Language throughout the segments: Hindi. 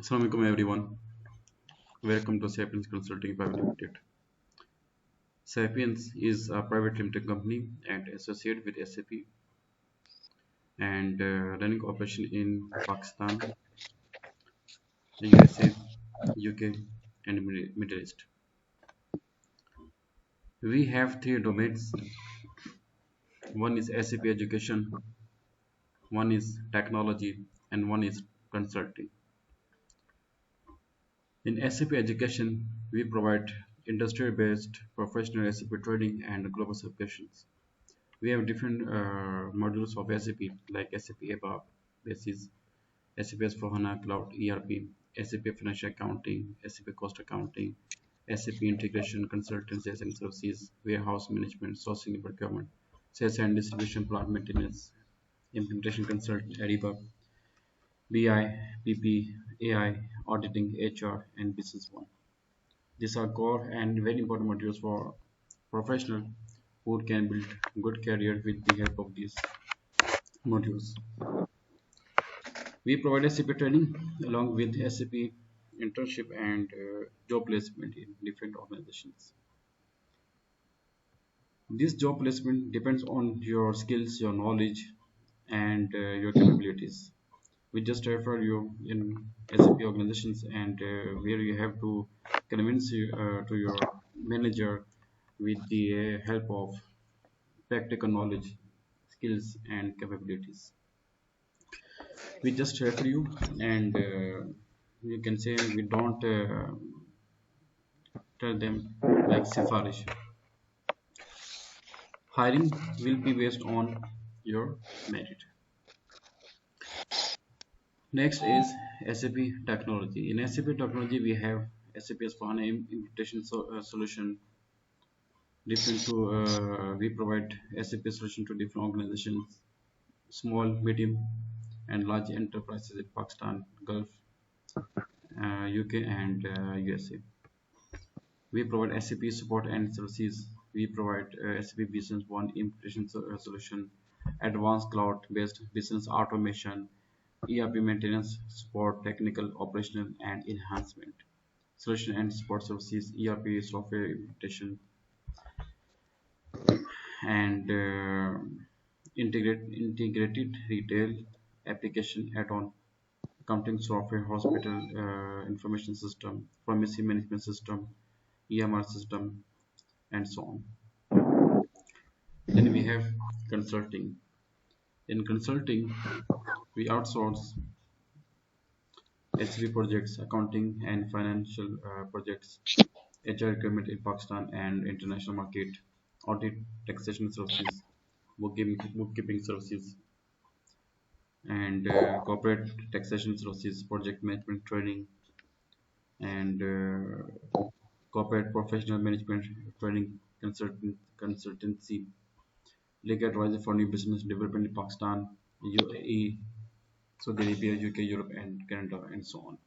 Assalamualaikum everyone. Welcome to Sapiens Consulting Private Limited. Sapiens is a private limited company and associated with SAP and running operation in Pakistan, the USA, UK, and Middle East. We have three domains. One is SAP education, one is technology, and one is consulting. In SAP education, we provide industry-based professional SAP training and global certifications. We have different modules of SAP like SAP ABAP, Basis, SAP S/4HANA Cloud ERP, SAP Financial Accounting, SAP Cost Accounting, SAP Integration Consultancy and Services, Warehouse Management, Sourcing and Procurement, Sales and Distribution, Plant Maintenance, Implementation Consult, Ariba, BI, PP, AI, Auditing, HR, and Business One. These are core and very important modules for professional who can build good career with the help of these modules. We provide SAP training along with SAP internship and job placement in different organizations. This job placement depends on your skills, your knowledge, and your capabilities. We just refer you in SAP organizations and where you have to convince to your manager with the help of practical knowledge, skills, and capabilities. We just refer you and you can say we don't tell them like sifarish. Hiring will be based on your merit. Next is SAP technology. In SAP technology we have SAP S/4HANA implementation solution different to we provide SAP solution to different organizations, small, medium, and large enterprises in Pakistan, Gulf, UK, and USA. We provide SAP support and services. We provide SAP Business One implementation solution, advanced cloud-based business automation, ERP maintenance support, technical, operational, and enhancement. Solution and support services, ERP software implementation, and integrated retail application add-on, accounting software, hospital information system, pharmacy management system, EMR system, and so on. Then we have consulting. In consulting, we outsource HV projects, accounting and financial projects, HR requirement in Pakistan and international market, audit, taxation services, bookkeeping services, and corporate taxation services, project management training, and corporate professional management training consultancy, legal advisor for new business development in Pakistan, UAE, Saudi Arabia, UK, Europe, and Canada, and so on.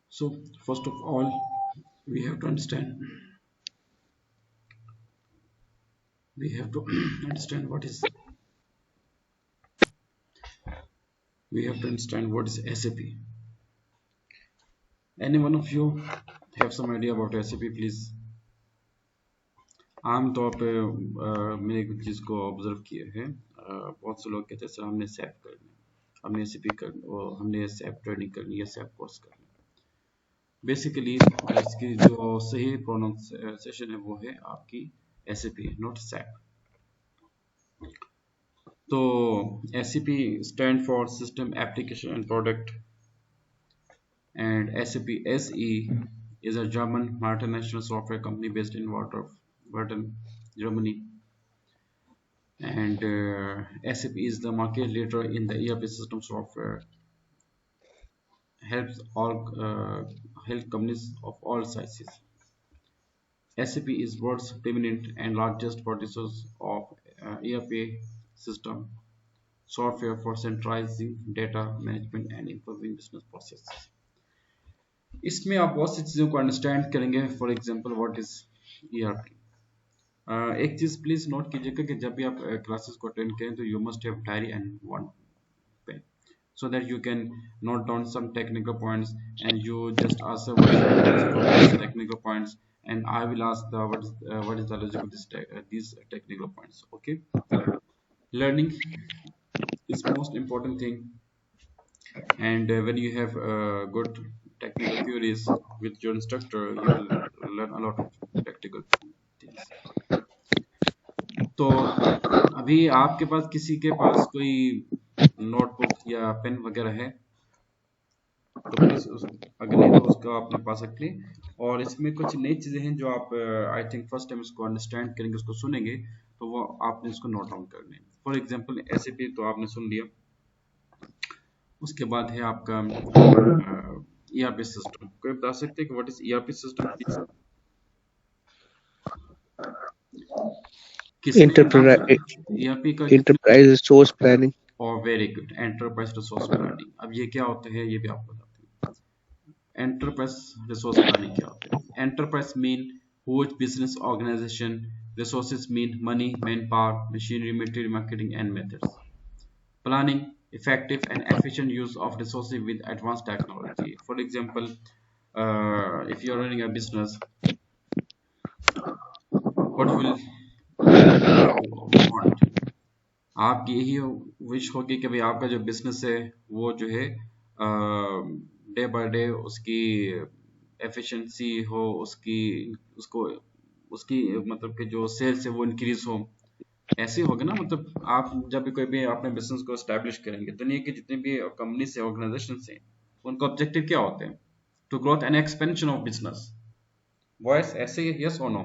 So, first of all, we have to understand we have to understand what is SAP. Any one of you have some idea about SAP, please? आमतौर पे मैंने एक चीज़ को ऑब्जर्व किया है, बहुत से लोग कहते हैं सर हमने सैप करना, हमने SAP करना, और हमने सैप ट्रेनिंग करनी है, सैप कोर्स करना। बेसिकली इसकी जो सही प्रोनाउंसिएशन है वो है आपकी SAP, नॉट सैप। तो SAP stand for System Application and Product, and SAP SE is a German multinational software company based in Würden, Germany, and SAP is the market leader in the ERP system software. Helps all health companies of all sizes. SAP is world's preeminent and largest producer of ERP system software for centralizing data management and improving business processes. इसमें आप बहुत सी चीज़ों को अंडरस्टैंड करेंगे। For example what is ERP। एक चीज़ प्लीज़ नोट कीजिएगा कि जब भी आप क्लासेस को अटेंड करें तो you must have diary and one pen. so that you can note down some technical points and you just answer what is the logic of these technical points, and I will ask the what is the logic of these technical points. Okay, learning is most important thing, and when you have good technical theories with your instructor, you will learn a lot of practical things. तो अभी आपके पास किसी के पास कोई नोटबुक या पेन वगैरह है तो प्लीज अगर नहीं तो उसको आपने पा सकते हैं। और इसमें कुछ नई चीजें हैं जो आप आई थिंक फर्स्ट टाइम उसको अंडरस्टैंड करेंगे, उसको सुनेंगे तो वो आपने इसको नोट डाउन करना है। फॉर एग्जांपल एसएपी तो आपने सुन लिया, उसके बाद है आपका ईआरपी सिस्टम। कोई बता सकते हैं कि what is ERP system please? किसने नाम Enterprise सुना ईआरपी का? Enterprise Resource Planning. और very good, enterprise resource planning. अब ये क्या होता है ये भी आपको बताते हैं। एंटरप्राइज रिसोर्स प्लानिंग क्या होता है? Enterprise mean huge business organization, resources mean money, manpower, machinery, material, marketing and methods. Planning, effective and efficient use of resources with advanced technology. For example, if you are running a business, what will you want? आपकी यही विश होगी कि भाई आपका जो बिजनेस है वो जो है डे बाय डे उसकी एफिशिएंसी हो, उसकी मतलब कि जो सेल्स है वो इंक्रीज हो। ऐसे ही होगा ना, मतलब आप जब भी कोई भी अपने बिजनेस को एस्टेब्लिश करेंगे, दुनिया की जितनी भी कंपनी से ऑर्गेनाइजेशन से, उनका ऑब्जेक्टिव क्या होते हैं? To growth and expansion of business. Voice ऐसे ही, यस और नो?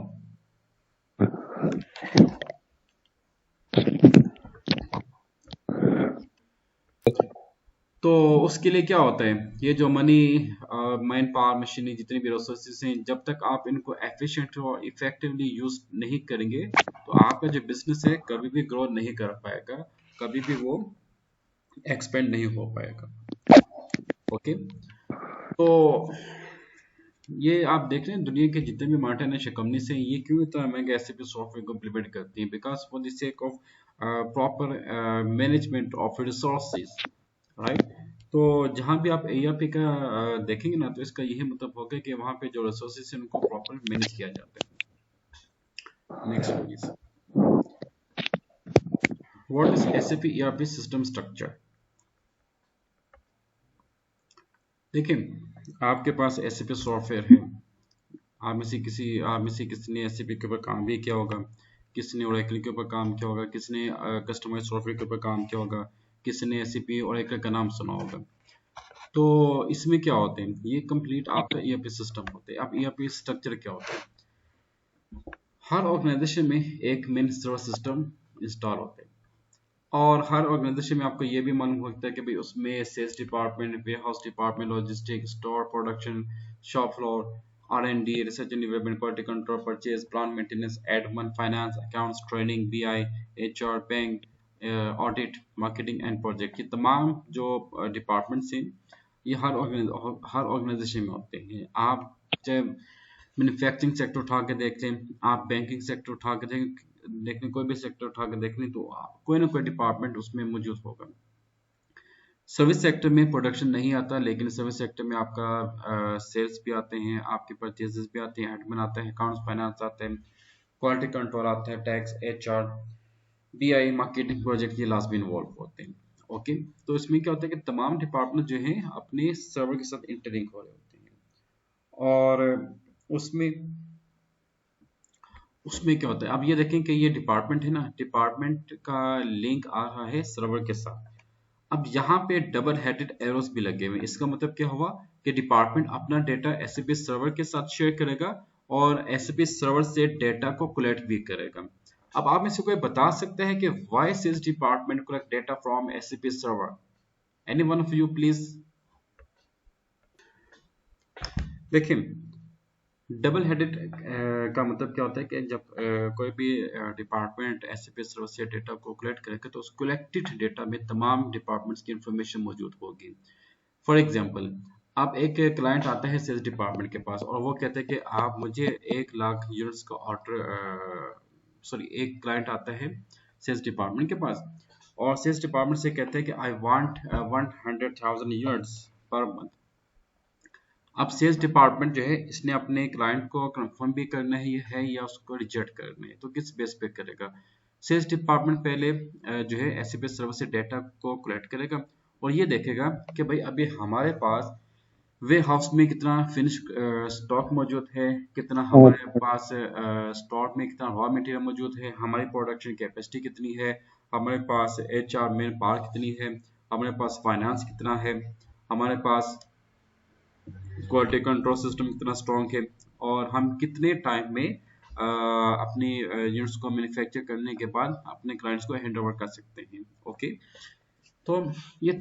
तो उसके लिए क्या होता है, ये जो मनी, मैन पावर, मशीनरी, जितनी भी रिसोर्सेज हैं, जब तक आप इनको एफिशिएंट और इफेक्टिवली यूज नहीं करेंगे तो आपका जो बिजनेस है कभी भी ग्रो नहीं कर पाएगा, कभी भी वो एक्सपेंड नहीं हो पाएगा। ओके, तो ये आप देख रहे हैं दुनिया के जितने भी मल्टीनेशनल कंपनीज हैं ये क्यों इतना महंगा एसएपी सॉफ्टवेयर को इम्प्लीमेंट करती हैं? Because for the sake of proper management of resources, right? तो जहां भी आप एआरपी का देखेंगे ना तो इसका यही मतलब होगा कि वहां पे जो रिसोर्सेज है उनको प्रॉपर मैनेज किया जाता है। Next please, what is SAP ERP system structure? देखिए आपके पास एसएपी सॉफ्टवेयर है, आप में से किसी ने एसएपी के ऊपर काम भी किया होगा, किसी ने ओरेकल के ऊपर काम किया होगा, किसी ने कस्टमाइज सॉफ्टवेयर के ऊपर काम किया होगा, किसी ने एसएपी ओरेकल का नाम सुना होगा। तो इसमें क्या होते हैं, ये कंप्लीट आपका ईआरपी सिस्टम होते हैं। अब ईआरपी स्ट्रक्चर क्या होता है? हर ऑर्गेनाइजेशन में एक मेन सर्वर सिस्टम इंस्टॉल होते हैं, और हर ऑर्गेनाइजेशन में आपको ये भी मालूम होता है कि भाई उसमें sales department, warehouse department, logistic, store, production, shop floor, R&D, research and development, quality control, purchase, plan maintenance, admin, finance, accounts, training, BI, HR, bank, audit, marketing and project, ये तमाम जो डिपार्टमेंट्स हैं ये हर ऑर्गेनाइजेशन में होते हैं। आप चाहे मैन्युफैक्चरिंग सेक्टर उठा के देख लें, आप बैंकिंग सेक्टर उठा के देख लें, कोई भी सेक्टर उठा के देख लें तो कोई ना कोई डिपार्टमेंट उसमें मौजूद होगा। सर्विस सेक्टर में प्रोडक्शन नहीं आता, लेकिन सर्विस सेक्टर में आपका सेल्स भी आते हैं, आपके परचेजेस भी आते हैं, एडमिन आता है, अकाउंट्स, फाइनेंस आता है, क्वालिटी कंट्रोल आता है, tax, HR, BI, marketing, project, ये लास्ट में इन्वॉल्व होते हैं। ओके, तो इसमें क्या होता है कि तमाम डिपार्टमेंट जो हैं अपने सर्वर के साथ इंटरलिंक हो रहे होते हैं, और उसमें उसमें क्या होता है, अब ये देखें कि ये डिपार्टमेंट है ना, डिपार्टमेंट का लिंक आ रहा है सर्वर के साथ। अब यहाँ पे डबल हेडेड एरोस भी लगे हुए हैं, इसका मतलब क्या हुआ कि डिपार्टमेंट अपना डेटा एसएपी सर्वर के साथ शेयर करेगा और एसएपी सर्वर से डेटा को कलेक्ट भी करेगा। अब आप में से कोई बता सकते हैं कि why sales department collect data from SAP server? Any one of you please. देखिए डबल हेडेड का मतलब क्या होता है कि जब कोई भी डिपार्टमेंट एसएपी सर्वर से डेटा को कलेक्ट करेगा तो उस कलेक्टेड डेटा में तमाम डिपार्टमेंट्स की इंफॉर्मेशन मौजूद होगी। फॉर एग्जांपल, आप एक क्लाइंट आता है सेल्स डिपार्टमेंट के पास और वो कहते हैं कि आप मुझे 1 लाख यूनिट्स का ऑर्डर, सॉरी, एक क्लाइंट आता है सेल्स डिपार्टमेंट के पास और सेल्स डिपार्टमेंट से कहते हैं कि I want 100,000 units per month. अब सेल्स डिपार्टमेंट जो है इसने अपने क्लाइंट को कंफर्म भी करना है या उसको रिजेक्ट करना है, तो किस बेस पे करेगा? सेल्स डिपार्टमेंट पहले जो है एसएपी सर्वर से डेटा को कलेक्ट करेगा और ये देखेगा कि भाई अभी हमारे पास वे हाउस में कितना फिनिश स्टॉक मौजूद है, कितना हमारे पास स्टॉक में कितना रॉ मटेरियल मौजूद है, हमारी प्रोडक्शन कैपेसिटी कितनी है, हमारे पास एचआर मैन पावर कितनी है, हमारे पास फाइनेंस कितना है, हमारे पास क्वालिटी कंट्रोल सिस्टम कितना स्ट्रॉन्ग है, और हम कितने टाइम में अपनी यूनिट्स को मैन्युफैक्चर करने के बाद अपने क्लाइंट्स को हैंड ओवर कर सकते हैं। ओके, तो ये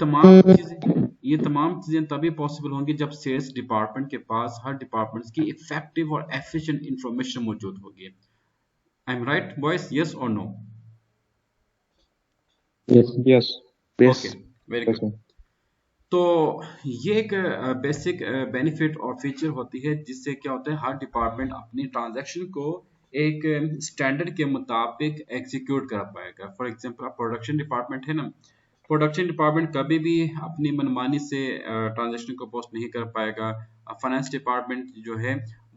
तमाम चीजें तभी पॉसिबल होंगी जब सेल्स डिपार्टमेंट के पास हर डिपार्टमेंट की इफेक्टिव और एफिशिएंट इंफॉर्मेशन मौजूद होगी। I am right boys, yes और no? Yes, yes, okay, yes, very yes, good. तो ये एक बेसिक बेनिफिट और फीचर होती है जिससे क्या होता है, हर डिपार्टमेंट अपनी ट्रांजैक्शन को एक स्टैंडर्ड के मुताबिक एग्जीक्यूट कर पाएगा। फॉर एग्जांपल प्रोडक्शन डिपार्टमेंट है ना, प्रोडक्शन डिपार्टमेंट कभी भी अपनी मनमानी से ट्रांजैक्शन को पोस्ट नहीं कर पाएगा। फाइनेंस डिपार्टमेंट जो है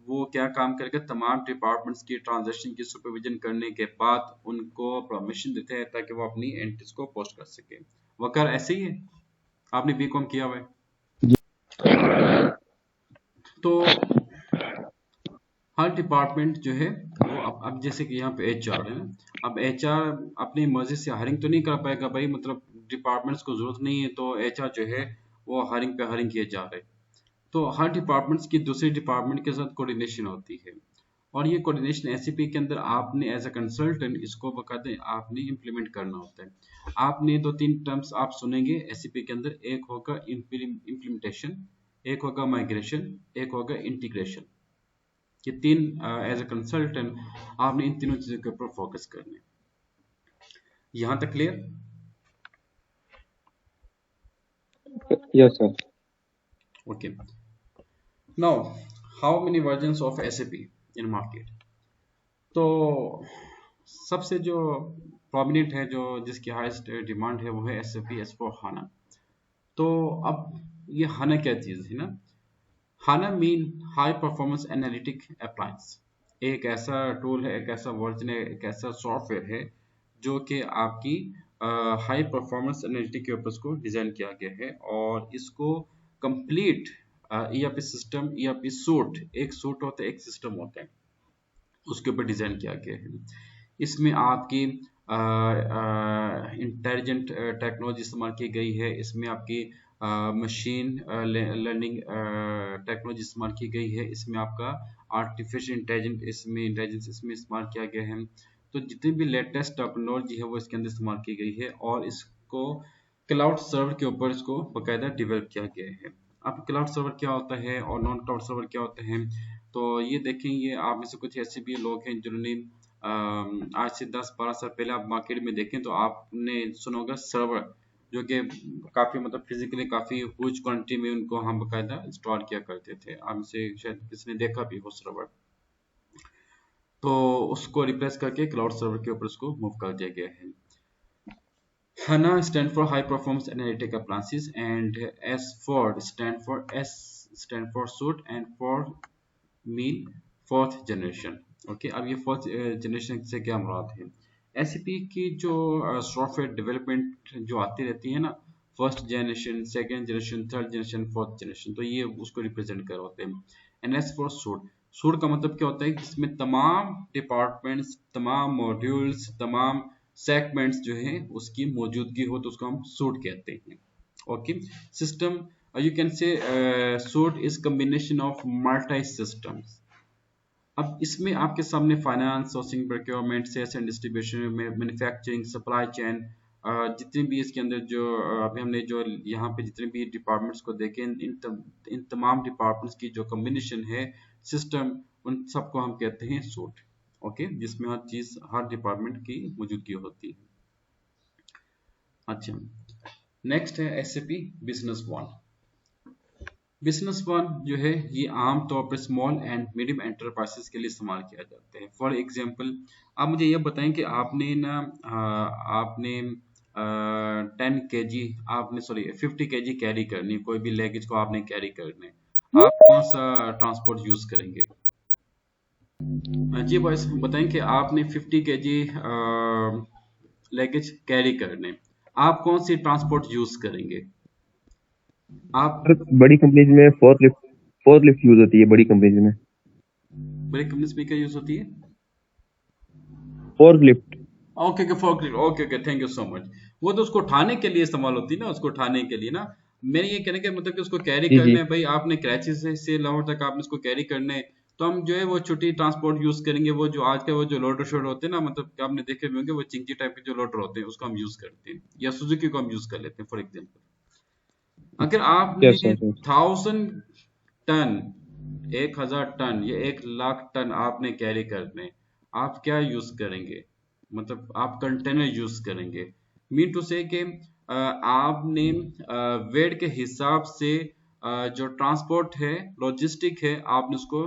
वो क्या काम करेगा, तमाम डिपार्टमेंट्स की ट्रांजैक्शन की सुपरविजन करने के बाद उनको परमिशन देते हैं ताकि वो अपनी एंट्रीज को पोस्ट कर सके। वकर ऐसे ही है, आपने बीकॉम किया हुआ है तो हर डिपार्टमेंट जो है वो अब जैसे कि यहाँ पे एचआर है ना, अब एचआर अपनी मर्जी से हायरिंग तो नहीं कर पाएगा भाई, मतलब डिपार्टमेंट्स को जरूरत नहीं है तो एचआर जो है वो हायरिंग पे हायरिंग किए जा रहे हैं। तो हर डिपार्टमेंट्स की दूसरे डिपार्टमेंट के साथ कोऑर्डिनेशन होती है और ये कोऑर्डिनेशन एसएपी के अंदर आपने एज अ कंसल्टेंट इसको बकायदे आपने इम्प्लीमेंट करना होता है। आपने दो तीन टर्म्स आप सुनेंगे एसएपी के अंदर, एक होगा इम्प्लीमेंटेशन, एक होगा माइग्रेशन, एक होगा इंटीग्रेशन। ये तीन एज अ कंसल्टेंट आपने इन तीनों चीजों के ऊपर फोकस करना है। यहां तक clear? yes, sir. Okay, now how many versions of SAP in market? तो सबसे जो प्रोमिनेंट है, जो जिसकी हाईएस्ट डिमांड है, वो है एसएपी एस/4HANA। तो अब ये हाना क्या चीज है ना, HANA mean high performance analytic appliance. एक ऐसा टूल है, एक ऐसा वर्जन है, एक ऐसा सॉफ्टवेयर है जो कि आपकी हाई परफॉर्मेंस एनालिटिक के ऊपर इसको डिजाइन किया गया है और इसको complete ERP system, ERP suit, एक सूट होता है एक सिस्टम होता है, उसके ऊपर डिजाइन किया गया है। इसमें आपकी इंटेलिजेंट टेक्नोलॉजी इस्तेमाल की गई है, इसमें आपकी मशीन लर्निंग टेक्नोलॉजी इस्तेमाल की गई है, इसमें आपका आर्टिफिशियल इंटेलिजेंस इसमें इस्तेमाल किया गया है। तो जितनी भी लेटेस्ट टेक्नोलॉजी है वो इसके अंदर इस्तेमाल की गई है और इसको क्लाउड सर्वर के ऊपर इसको बाकायदा डेवलप किया गया है। अब क्लाउड सर्वर क्या होता है और नॉन क्लाउड सर्वर क्या होते हैं, तो ये देखेंगे आप में से कुछ ऐसे भी लोग हैं जिन्होंने आज से 10-12 साल पहले आप मार्केट में देखें तो आपने सुना होगा सर्वर, जो कि काफी मतलब फिजिकली काफी ह्यूज क्वांटिटी में उनको हम बाकायदा इंस्टॉल किया करते थे। आप में से शायद किसी ने देखा भी हो सर्वर, तो उसको रिप्लेस करके क्लाउड सर्वर के ऊपर उसको मूव कर दिया गया है। HANA stand for High Performance Analytic Appliances and S4 stand for suit and for mean fourth generation। Okay, अब ये फोर्थ जनरेशन से क्या मुराद है? एसएपी की जो सॉफ्टवेयर डेवलपमेंट जो आती रहती है ना, first generation, second generation, third generation, fourth generation, तो ये उसको रिप्रेजेंट कर होते हैं। N S for suit, suit का मतलब क्या होता है, जिसमें तमाम डिपार्टमेंट्स, तमाम मॉड्यूल्स, तमाम सेगमेंट्स जो है उसकी मौजूदगी हो तो उसको हम सूट कहते हैं। Okay, system you can say suite is combination of multi systems। अब इसमें आपके सामने finance, sourcing, procurement, sales and distribution, manufacturing, supply chain, जितने भी इसके अंदर जो अभी हमने जो यहाँ पे जितने भी डिपार्टमेंट्स को देखे, इन तमाम डिपार्टमेंट्स की जो कम्बिनेशन है सिस्टम, उन सबको हम कहते हैं सूट। ओके, जिसमें हर चीज, हर डिपार्टमेंट की मौजूदगी होती है। अच्छा, नेक्स्ट है SAP business one. Business one जो है ये आम तौर पर स्मॉल एंड मीडियम एंटरप्राइजेस के लिए इस्तेमाल किया जाता है। फॉर एग्जांपल, आप मुझे ये बताएं कि आपने ना आपने 10 kg आपने, सॉरी 50 kg कैरी करनी, कोई भी लगेज को आपने कैरी करने, आप कौन सा ट्रांसपोर्ट यूज करेंगे? जी बॉयस बताएं कि आपने 50 kg लगेज कैरी करने, आप कौन सी ट्रांसपोर्ट यूज करेंगे? आप सर बड़ी कंपनीज में फोर्थ लिफ्ट यूज होती है, बड़ी कंपनीज में बड़ी कंपनीज में क्या यूज होती है? Fourth lift. Okay okay forklift, okay okay, thank you so much. वो तो उसको उठाने के लिए इस्तेमाल होती है ना, उसको उठाने के लिए ना। मेरे ये कहने का मतलब कि उसको कैरी जी जी। करना है भाई, आपने कराची से लाहौर तक आपने उसको कैरी करना है, तो हम जो है वो छोटी ट्रांसपोर्ट यूज करेंगे, वो जो आज के वो जो लोडर शोडर होते हैं ना, मतलब कि आपने देखे भी होंगे वो चिंकी टाइप के जो लोडर होते हैं, उसको हम यूज करते हैं, या सुजुकी को हम यूज कर लेते हैं फॉर एग्जाम्पल। अगर यस आपने सर। 1000 टन, 1000 टन या 1 लाख टन आपने कैरी करने, आप क्या यूज करेंगे? मतलब आप कंटेनर यूज करेंगे, मीन टू से कि आपने वेट के हिसाब से जो ट्रांसपोर्ट है, लॉजिस्टिक है, आपने उसको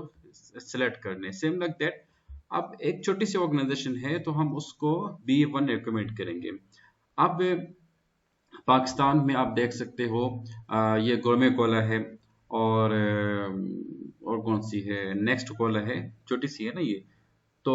सेलेक्ट करने, सेम लाइक दैट। अब एक छोटी सी ऑर्गेनाइजेशन है तो हम उसको B1 रिकमेंड करेंगे। अब पाकिस्तान में आप देख सकते हो ये गोरमे कोला है, और कौन सी है, नेक्स्ट कोला है, छोटी सी है ना ये। तो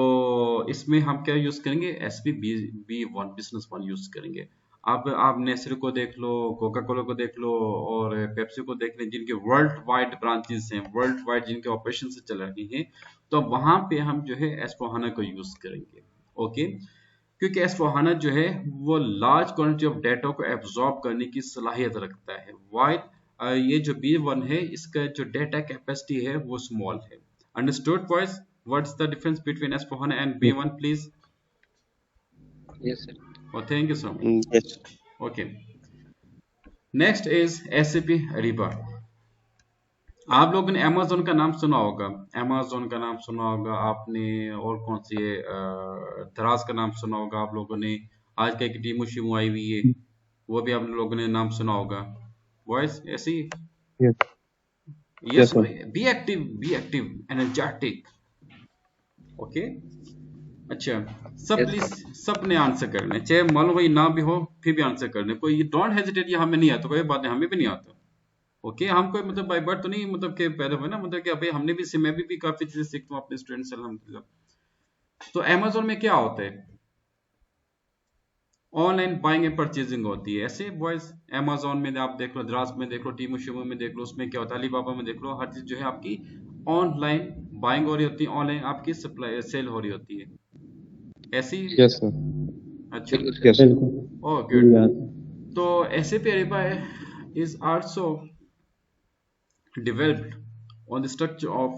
इसमें हम क्या यूज करेंगे? SPB1 बिजनेस वन यूज करेंगे। आप नेस्ले को देख लो, कोका कोला को देख लो, और पेप्सी को देख लें, जिनके वर्ल्ड वाइड ब्रांचेस हैं, वर्ल्ड वाइड जिनके ऑपरेशन से चल रही हैं, तो वहां पे हम जो है एस्पोहाना को यूज करेंगे। ओके, क्योंकि एस्पोहाना जो है वो लार्ज क्वांटिटी ऑफ डाटा को एब्जॉर्ब करने की सलाहियत रखता है, वाइल ये जो B1 है इसका जो डाटा कैपेसिटी है वो स्मॉल है। Understood boys? What's the difference between S4HANA and B1 please? Yes, sir. और thank you so yes. Much. Okay, next is SAP Ariba। आप लोगों ने अमेजोन का नाम सुना होगा, अमेजोन का नाम सुना होगा आपने, और कौन सी है, दराज का नाम सुना होगा आप लोगों ने। आज का एक टीमू शिमू आई हुई है, वो भी आप लोगों ने नाम सुना होगा। वॉइस ऐसी? Yes yes, yes sir. Be active energetic. Okay, अच्छा, सब Yes, प्लीज, sir. सब ने आंसर करने, चाहे मान लो भाई ना भी हो फिर भी आंसर करने, कोई डोंट हेजिटेट, ये हमें नहीं आता, कोई बात नहीं, हमें भी नहीं आता। ओके, हम कोई मतलब बाई बर्थ तो नहीं, मतलब के पैदा हुए ना, मतलब कि भाई हमने भी, मैं भी काफी चीजें सीखता हूँ अपने स्टूडेंट से अल्हम्दुलिल्लाह। तो अमेजोन में क्या होता है? ऑनलाइन बाइंग एंड परचेजिंग होती है, ऐसे बॉयज। अमेजोन में आप देख लो, द्रास में देख लो, टीमू शिमू में देख लो, उसमें क्या होता है, अलीबाबा में देख लो, हर चीज जो है आपकी ऑनलाइन बाइंग हो रही होती है, ऑनलाइन आपकी सप्लाई सेल हो रही होती है, ऐसी। Yes sir. अच्छा, बिल्कुल सर. यस बिल्कुल। Oh good. तो SAP Ariba is also developed on the structure of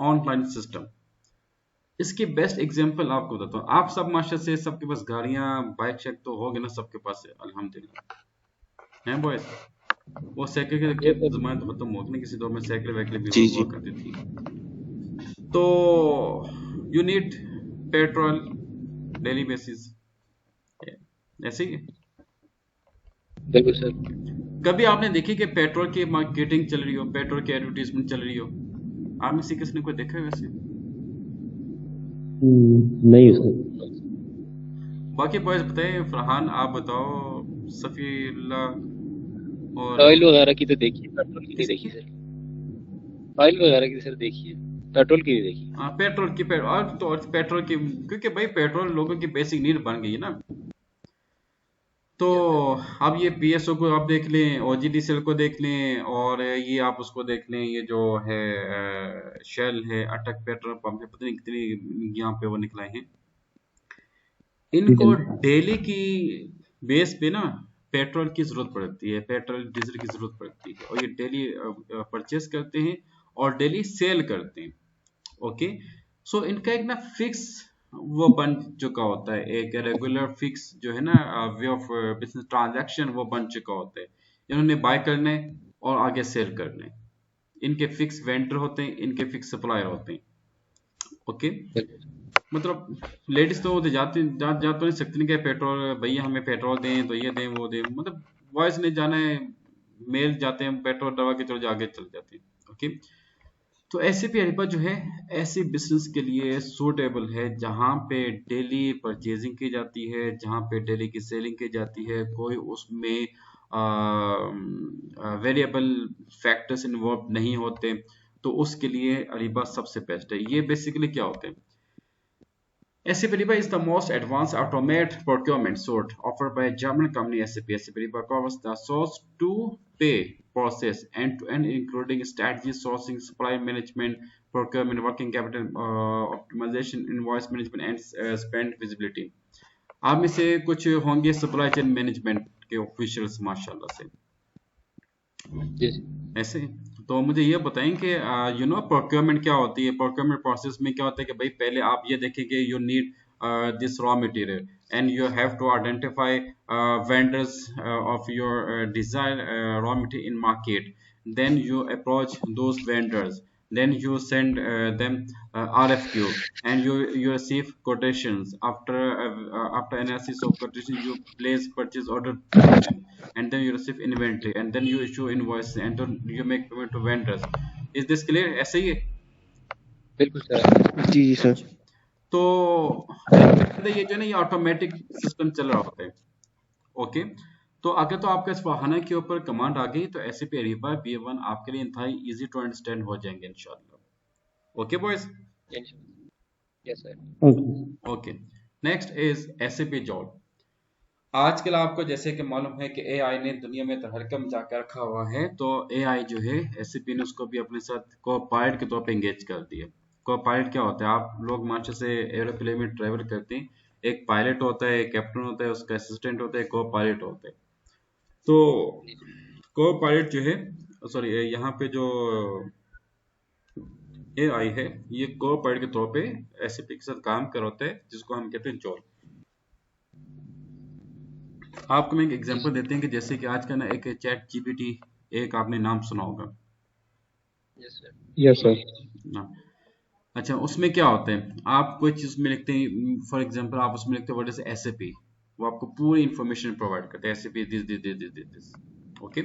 online system। इसकी बेस्ट एग्जांपल आपको बताता हूँ, आप सब माशा से सबके पास गाड़ियां बाइक शेक तो होगे ना, सबके पास है अल्हम्दुलिल्लाह, हैं बॉयज? वो साइकिल के Yes, sir. जमाने तो खत्म हो गए ना, किसी दौर में साइकिल वाइकिल भी जी हुआ जी। करती थी। तो you need petrol daily basis, ऐसे ही है। बिल्कुल सर. कभी आपने देखी कि पेट्रोल की मार्केटिंग चल रही हो, पेट्रोल की एडवर्टीजमेंट चल रही हो? आप में से किसने कोई देखा है वैसे? नहीं सर। बाकी बॉयज बताएं, फरहान आप बताओ, सफील्ला और ऑयल वगैरह की तो देखी है, पेट्रोल की नहीं देखी किसकी? सर. ऑयल वगैरह की सर देखी है, पेट्रोल की नहीं देखी. हाँ पेट्रोल की, और तो और पेट्रोल की, क्योंकि भाई पेट्रोल लोगों की बेसिक नीड बन गई है ना। तो Yes, sir. अब ये PSO को आप देख लें, OGDCL को देख लें, और ये आप उसको देख लें, ये जो है शेल है, अटक पेट्रोल पंप है, पता नहीं कितनी यहाँ पे वो निकलाए हैं। इनको डेली की बेस पे ना पेट्रोल की जरूरत पड़ती है, पेट्रोल डीजल की जरूरत पड़ती है, और ये डेली परचेस करते हैं और डेली सेल करते हैं। ओके, सो इनका एक ना फिक्स वो बन चुका होता है, एक रेगुलर फिक्स जो है ना वे ऑफ बिजनेस ट्रांजैक्शन वो बन चुका होता है। इन्होंने बाय करना है और आगे सेल करना है, इनके फिक्स वेंडर होते हैं, इनके फिक्स सप्लायर होते हैं। ओके, बिल्कुल. मतलब लेडीज तो जा तो नहीं सकती नहीं कि पेट्रोल भैया हमें पेट्रोल दें, तो ये दें वो दें, मतलब बॉयज ने जाना है, मेल जाते हैं पेट्रोल डलवा के चलो आगे चल जाते हैं। ओके, तो SAP अरिबा जो है ऐसे बिजनेस के लिए सूटेबल है जहां पे डेली परचेजिंग की जाती है, जहां पे डेली की सेलिंग की जाती है, कोई उसमें वेरिएबल फैक्टर्स इन्वॉल्व नहीं होते, तो उसके लिए अरिबा सबसे बेस्ट है। ये बेसिकली क्या होते हैं? SAP Ariba is the most advanced automated procurement suite offered by German company SAP. SAP Ariba covers the source to pay process end-to-end, including strategy, sourcing, supply management, procurement, working capital optimization, invoice management, and spend visibility. आप में से कुछ होंगे सप्लाई चेन मैनेजमेंट के ऑफिशियल्स माशाल्लाह से, जी सर। ऐसे। तो मुझे ये बताएं कि प्रोक्योरमेंट क्या होती है? प्रोक्योरमेंट प्रोसेस में क्या होता है कि भाई पहले आप ये देखेंगे you need this raw material and you have to identify vendors of your desire raw material in market, then you approach those vendors, then you send them RFQ, and you receive quotations. After analysis of quotation, you place purchase order to them, and then you receive inventory, and then you issue invoice, and then you make payment to vendors. Is this clear? ऐसे ही है? बिल्कुल सर। जी जी सर। तो ये जो है ना, ये ऑटोमेटिक सिस्टम चल रहा होता है। ओके, तो अगर तो आपके स्वाहाना के ऊपर कमांड आ गई तो SAP Ariba B1 आपके लिए इंतहाई इजी टू अंडरस्टैंड हो जाएंगे इंशाल्लाह। Okay boys? Yes sir. Okay, next is SAP Joule। आजकल आपको जैसे कि मालूम है कि AI ने दुनिया में तहलका मचा के रखा हुआ है, तो AI जो है SAP ने उसको भी अपने साथ को पायलट के तौर पे एंगेज कर दिया। को पायलट क्या होता है? आप लोग मानचे से एरोप्लेन में ट्रेवल करते हैं, एक पायलट होता है, एक कैप्टन होता है, उसका असिस्टेंट होता है, को पायलट होता है। तो को पायलट जो है, सॉरी यहाँ पे जो AI है ये को पायलट के तौर पे SAP के साथ काम कर होता है, जिसको हम कहते हैं जॉल। आपको मैं एक एग्जांपल देते हैं कि जैसे कि आज का ना एक चैट GPT, एक आपने नाम सुना होगा। Yes sir. ना, अच्छा, उसमें क्या होता है? आप कोई चीज में लिखते हैं, फॉर एग्जांपल आप उसमें लिखते हैं व्हाट इज SAP, वो आपको पूरी इंफॉर्मेशन प्रोवाइड करता है, SAP this this this this this. Okay,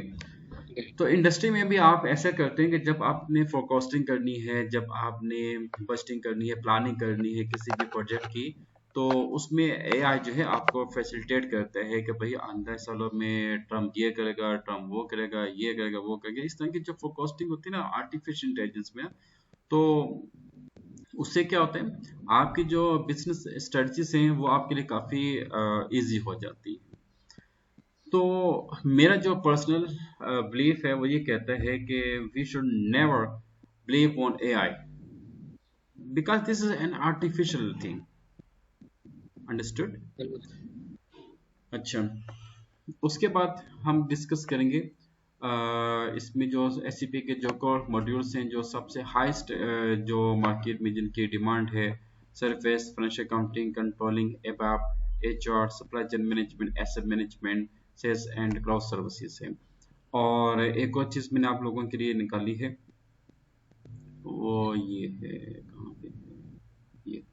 तो इंडस्ट्री में भी आप ऐसा करते हैं कि जब आपने फोरकास्टिंग करनी है, जब आपने बजटिंग करनी है, प्लानिंग करनी है किसी भी प्रोजेक्ट की, तो उसमें AI जो है आपको फैसिलिटेट करता है कि भाई आंदा सालों में ट्रम्प ये करेगा, ट्रम्प वो करेगा, ये करेगा, वो करेगा। इस तरह की जो फोरकास्टिंग होती है ना आर्टिफिशियल इंटेलिजेंस में, तो उससे क्या होता है, आपकी जो बिजनेस स्ट्रेटजीज हैं वो आपके लिए काफ़ी इजी हो जाती है। तो मेरा जो पर्सनल बिलीफ है वो ये कहता है कि we should never believe on AI because this is an artificial thing. Understood? अच्छा, उसके बाद हम डिस्कस करेंगे इसमें जो SAP के जो कोर मॉड्यूल्स हैं, जो सबसे हाईएस्ट जो मार्केट में जिनकी डिमांड है, surface, financial accounting, controlling, ABAP, HR, supply chain management, asset management, sales and cloud services है। और एक और चीज मैंने आप लोगों के लिए निकाली है, वो ये है, कहाँ पे है ये?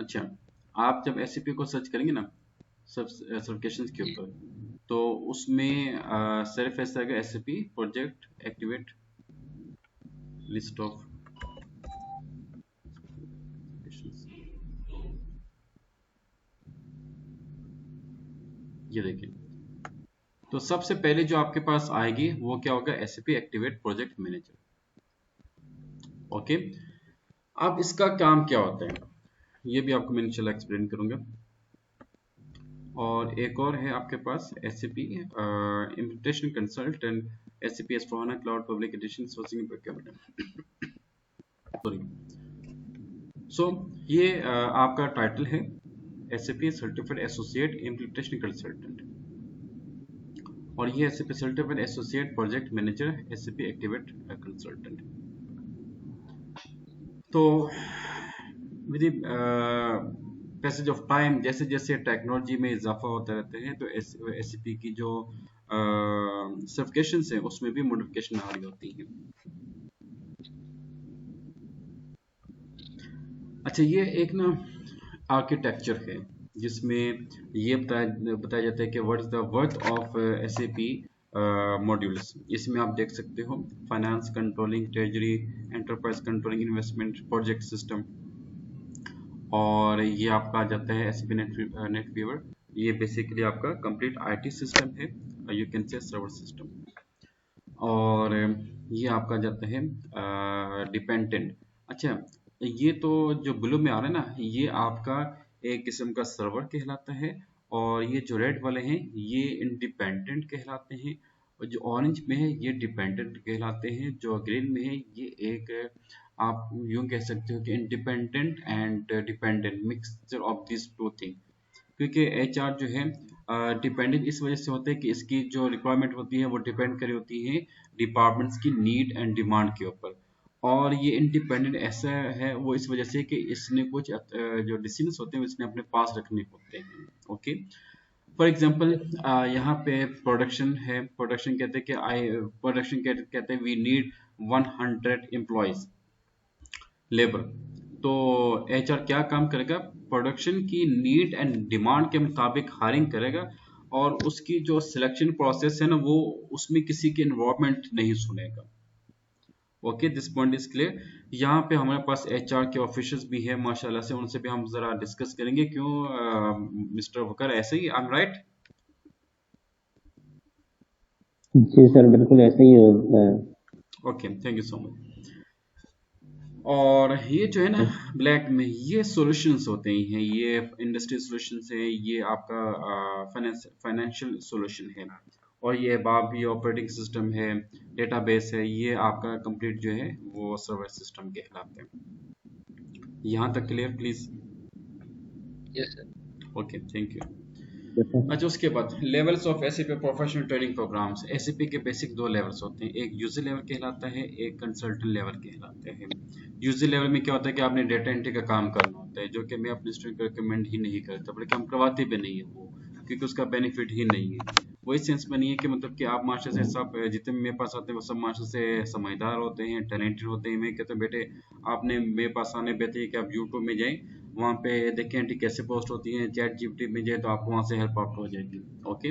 अच्छा, आप जब SAP को सर्च करेंगे ना सब सर्टिफिकेशंस के ऊपर, तो उसमें सिर्फ ऐसा है SAP project activate list of, ये देखिए। तो सबसे पहले जो आपके पास आएगी वो क्या होगा? SAP activate project manager. Okay, अब इसका काम क्या होता है ये भी आपको मैं इंशाल्लाह एक्सप्लेन करूंगा। और एक और है आपके पास SAP implementation consultant, SAP S/4HANA cloud public edition, sourcing, procurement. Sorry, so ये आपका टाइटल है SAP certified associate implementation consultant, और ये SAP certified associate project manager, SAP activate consultant. तो विद पैसेज ऑफ टाइम, जैसे जैसे टेक्नोलॉजी में इजाफा होता रहता है, तो SAP की जो सर्टिफिकेशंस हैं उसमें भी मॉडिफिकेशन आ रही होती है। अच्छा, ये एक ना आर्किटेक्चर है जिसमें ये बताया जाता है कि what is the worth of SAP modules. इसमें आप देख सकते हो finance controlling, treasury, enterprise controlling, investment, project system, और ये आपका आ जाता है एसपी नेटवीवर। ये बेसिकली आपका कंप्लीट आईटी सिस्टम है, you can say server system. और ये आपका जाता है डिपेंडेंट। अच्छा, ये तो जो ब्लू में आ रहा है ना, ये आपका एक किस्म का सर्वर कहलाता है, और ये जो रेड वाले हैं ये इंडिपेंडेंट कहलाते हैं, और जो ऑरेंज में है ये डिपेंडेंट कहलाते हैं, जो ग्रीन में है ये एक आप यूं कह सकते हो कि independent and dependent mixture of this two thing. क्योंकि एचआर जो है डिपेंडेंट इस वजह से होता है कि इसकी जो रिक्वायरमेंट होती है वो डिपेंड करी होती है डिपार्टमेंट्स की नीड एंड डिमांड के ऊपर, और ये इंडिपेंडेंट ऐसा है वो इस वजह से कि इसने कुछ जो डिसीजंस होते हैं इसने अपने पास रखने होते हैं। ओके, फॉर एग्जांपल यहाँ पे प्रोडक्शन है, प्रोडक्शन कहते हैं कि प्रोडक्शन कहते हैं वी नीड 100 एम्प्लॉयज लेबर। तो एचआर क्या काम करेगा, प्रोडक्शन की नीड एंड डिमांड के मुताबिक हायरिंग करेगा, और उसकी जो सिलेक्शन प्रोसेस है ना वो उसमें किसी के इन्वॉल्वमेंट नहीं सुनेगा। Okay, this point is clear. यहाँ पे हमारे पास एचआर के ऑफिसर्स भी है माशाल्लाह से, उनसे भी हम जरा डिस्कस करेंगे। क्यों मिस्टर वकर, ऐसे ही आई एम राइट? जी सर, बिल्कुल ऐसा ही होता है। Okay, thank you so much. और ये जो है ना ब्लैक में ये सॉल्यूशंस होते हैं, ये इंडस्ट्री सॉल्यूशंस है, ये आपका फाइनेंशियल सॉल्यूशन है, और ये बाब ये ऑपरेटिंग सिस्टम है, डेटाबेस है, ये आपका कंप्लीट जो है वो सर्वर सिस्टम कहलाते हैं। यहाँ तक clear please? Yes sir. Okay, thank you. Yes sir. अच्छा, उसके बाद levels of SAP professional training programs. SAP के बेसिक दो लेवल्स होते हैं, एक यूजर लेवल कहलाता है, एक कंसल्टेंट लेवल कहलाते हैं। यूजर लेवल में क्या होता है कि आपने डेटा एंट्री का काम करना होता है, जो कि मैं अपने स्टूडेंट को रिकमेंड ही नहीं करता, बल्कि हम करवाते भी नहीं है वो, क्योंकि उसका बेनिफिट ही नहीं है। वो इस सेंस में नहीं है कि मतलब कि आप मास्टर से सब जितने मेरे पास आते हैं वो सब मास्टर से समझदार होते हैं, टैलेंटेड होते हैं। मैं कहता हूँ बेटे आपने मेरे पास आने बेहतर है कि आप यूट्यूब में जाएं, वहाँ पे देखें एंट्री कैसे पोस्ट होती है, चैट जीपीटी में जाए तो आपको वहाँ से हेल्प आउट हो जाएगी। ओके,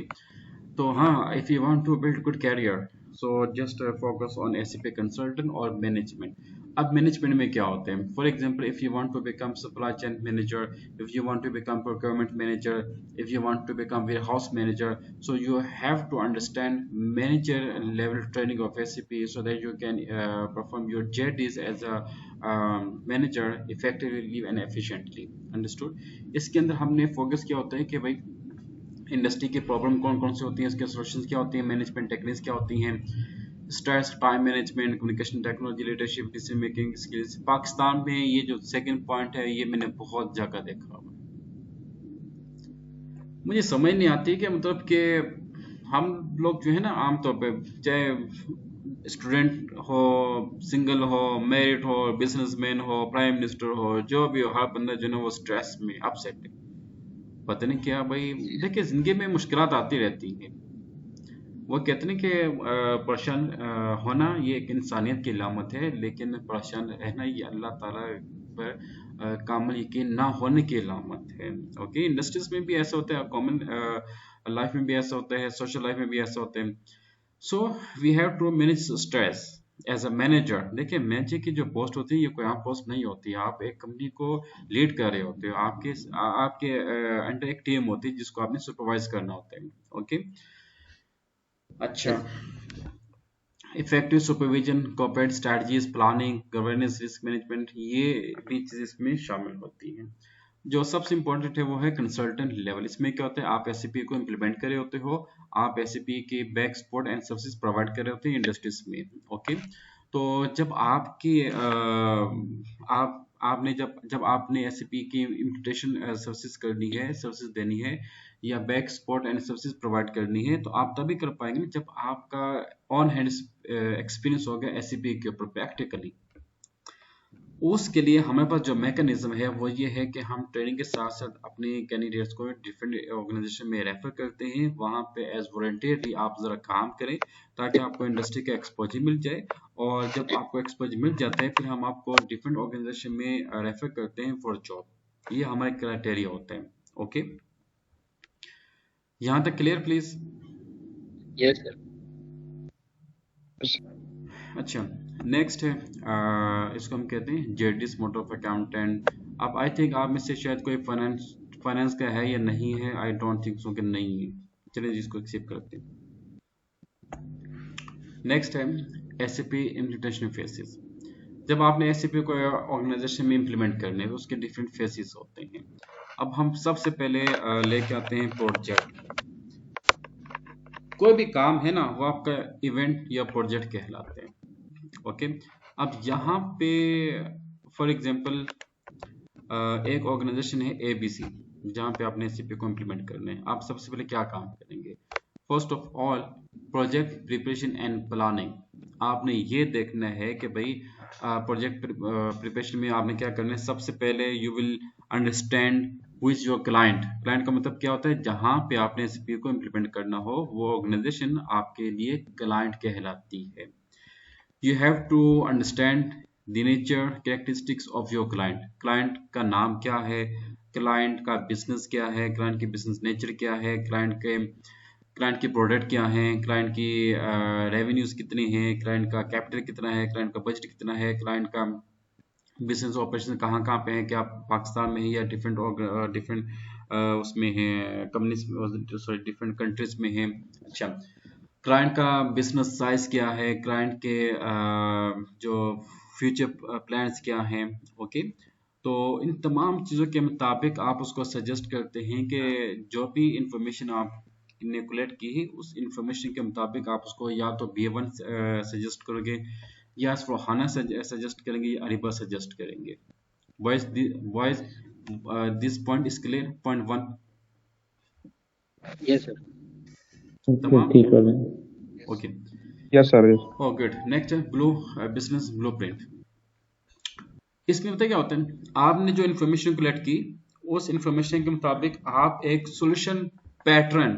तो हाँ, if you want to build good career so just focus on SAP consultant और मैनेजमेंट। अब मैनेजमेंट में क्या होते हैं, for example if you want to become supply chain manager, if you want to become procurement manager, if you want to become warehouse manager, so you have to understand manager level training of SAP so that you can perform your duties as a manager effectively and efficiently। understood? इसके अंदर हमने फोकस किया होता है कि भाई इंडस्ट्री की प्रॉब्लम कौन कौन सी होती हैं, इसके सॉल्यूशंस क्या होती हैं, मैनेजमेंट टेक्निक्स क्या होती हैं, stress, time management, communication technology, leadership, decision making skills. Pakistan में ये जो सेकंड पॉइंट है ये मैंने बहुत जगह देखा हुआ, मुझे समझ नहीं आती कि मतलब कि हम लोग जो है ना आमतौर पे चाहे स्टूडेंट हो, सिंगल हो, मैरिड हो, बिजनेसमैन हो, प्राइम मिनिस्टर हो, जो भी हो, हर बंदा जो है ना वो स्ट्रेस में अपसेट है। पता नहीं क्या भाई, देखिए जिंदगी में मुश्किलात आती रहती हैं। वो कहते हैं कि परेशान होना ये एक इंसानियत की अलामत है, लेकिन परेशान रहना ये अल्लाह ताला पर कामिल यकीन ना होने की अलामत है। ओके, इंडस्ट्रीज में भी ऐसा होता है, कॉमन लाइफ में भी ऐसा होता है, सोशल लाइफ में भी ऐसा होता है। So we have to manage stress as a manager. देखिए मैनेजर की जो पोस्ट होती है ये कोई आम पोस्ट नहीं होती है, आप एक कंपनी को लीड कर रहे होते हो, आपके आपके अंडर एक टीम होती है जिसको आपने सुपरवाइज करना होता है। ओके, अच्छा, effective supervision, corporate strategies, planning, governance, risk management, ये भी चीज इसमें शामिल होती हैं। जो सबसे इंपॉर्टेंट है वो है कंसल्टेंट लेवल। इसमें क्या होता है, आप एसएपी को इम्प्लीमेंट कर रहे होते हो, आप एसएपी के back support and services provide कर रहे होते हैं इंडस्ट्रीज में। ओके, तो जब आपकी आप आपने जब जब आपने एसएपी की इम्प्लीमेंटेशन सर्विसेज करनी है, सर्विसेज देनी है, या back support and services provide करनी है, तो आप तभी कर पाएंगे जब आपका ऑन हैंड एक्सपीरियंस होगा एसएपी के ऊपर प्रैक्टिकली। उसके लिए हमारे पास जो मैकेनिज्म है वो ये है कि हम ट्रेनिंग के साथ साथ अपने कैंडिडेट्स को डिफरेंट ऑर्गेनाइजेशन में रेफर करते हैं, वहाँ पे एज वॉलंटियरली आप ज़रा काम करें ताकि आपको इंडस्ट्री का एक्सपोजर मिल जाए, और जब आपको एक्सपोजर मिल जाता है फिर हम आपको डिफरेंट ऑर्गेनाइजेशन में रेफर करते हैं फॉर जॉब। ये हमारे क्राइटेरिया होता है। ओके, यहाँ तक क्लियर प्लीज? Yes sir. अच्छा, नेक्स्ट है इसको हम कहते हैं जेडिस मोड ऑफ अकाउंटेंट। अब आई थिंक आप में से शायद कोई फाइनेंस का है या नहीं है, आई डोंट थिंक सो कि नहीं है। चलिए जिसको एक्सेप्ट करते हैं। नेक्स्ट है एसएपी इम्प्लीमेंटेशन फेसेस। जब आपने एसएपी को ऑर्गेनाइजेशन में इम्प्लीमेंट करने तो उसके डिफरेंट फेसेस होते हैं। अब हम सबसे पहले लेके आते हैं प्रोजेक्ट। कोई भी काम है ना वो आपका इवेंट या प्रोजेक्ट कहलाते हैं। ओके, अब यहाँ पे फॉर एग्जांपल एक ऑर्गेनाइजेशन है एबीसी, जहाँ पे आपने एसएपी को इम्प्लीमेंट करना है। आप सबसे पहले क्या काम करेंगे? First of all project preparation and planning. आपने ये देखना है कि भाई प्रोजेक्ट प्रिपरेशन में आपने क्या करना है। सबसे पहले you will understand who is your client. Client का मतलब क्या होता है? जहां पे आपने एसपी को इम्प्लीमेंट करना हो वो ऑर्गेनाइजेशन आपके लिए क्लाइंट कहलाती है। You have to understand the nature characteristics of your client। Client का नाम क्या है, क्लाइंट का बिजनेस क्या है, क्लाइंट की बिजनेस नेचर क्या है, क्लाइंट के प्रोडक्ट क्या हैं, क्लाइंट की रेवेन्यूज कितने हैं, क्लाइंट का कैपिटल कितना है, क्लाइंट का बजट कितना है, क्लाइंट का बिजनेस ऑपरेशन कहाँ कहाँ पे है, क्या पाकिस्तान में है या डिफरेंट डिफरेंट उसमें है कंपनीज, सॉरी डिफरेंट कंट्रीज में है। अच्छा, क्लाइंट का बिजनेस साइज क्या है, क्लाइंट के जो फ्यूचर प्लान्स क्या हैं। ओके, तो इन तमाम चीज़ों के मुताबिक आप उसको सजेस्ट करते हैं कि जो भी इंफॉर्मेशन आपने कलेक्ट की है उस इंफॉर्मेशन के मुताबिक आप उसको या तो B1 सजेस्ट करोगे या एस4HANA सजेस्ट करेंगे या अरीबा सजेस्ट करेंगे। Boys this point is clear? Point 1 yes sir. तमाम। ठीक है। Okay, yes sir, yes. Oh good. Next है बिजनेस ब्लूप्रिंट। इसमें पता क्या होता है? आपने जो इन्फॉर्मेशन कलेक्ट की उस इन्फॉर्मेशन के मुताबिक आप एक सॉल्यूशन पैटर्न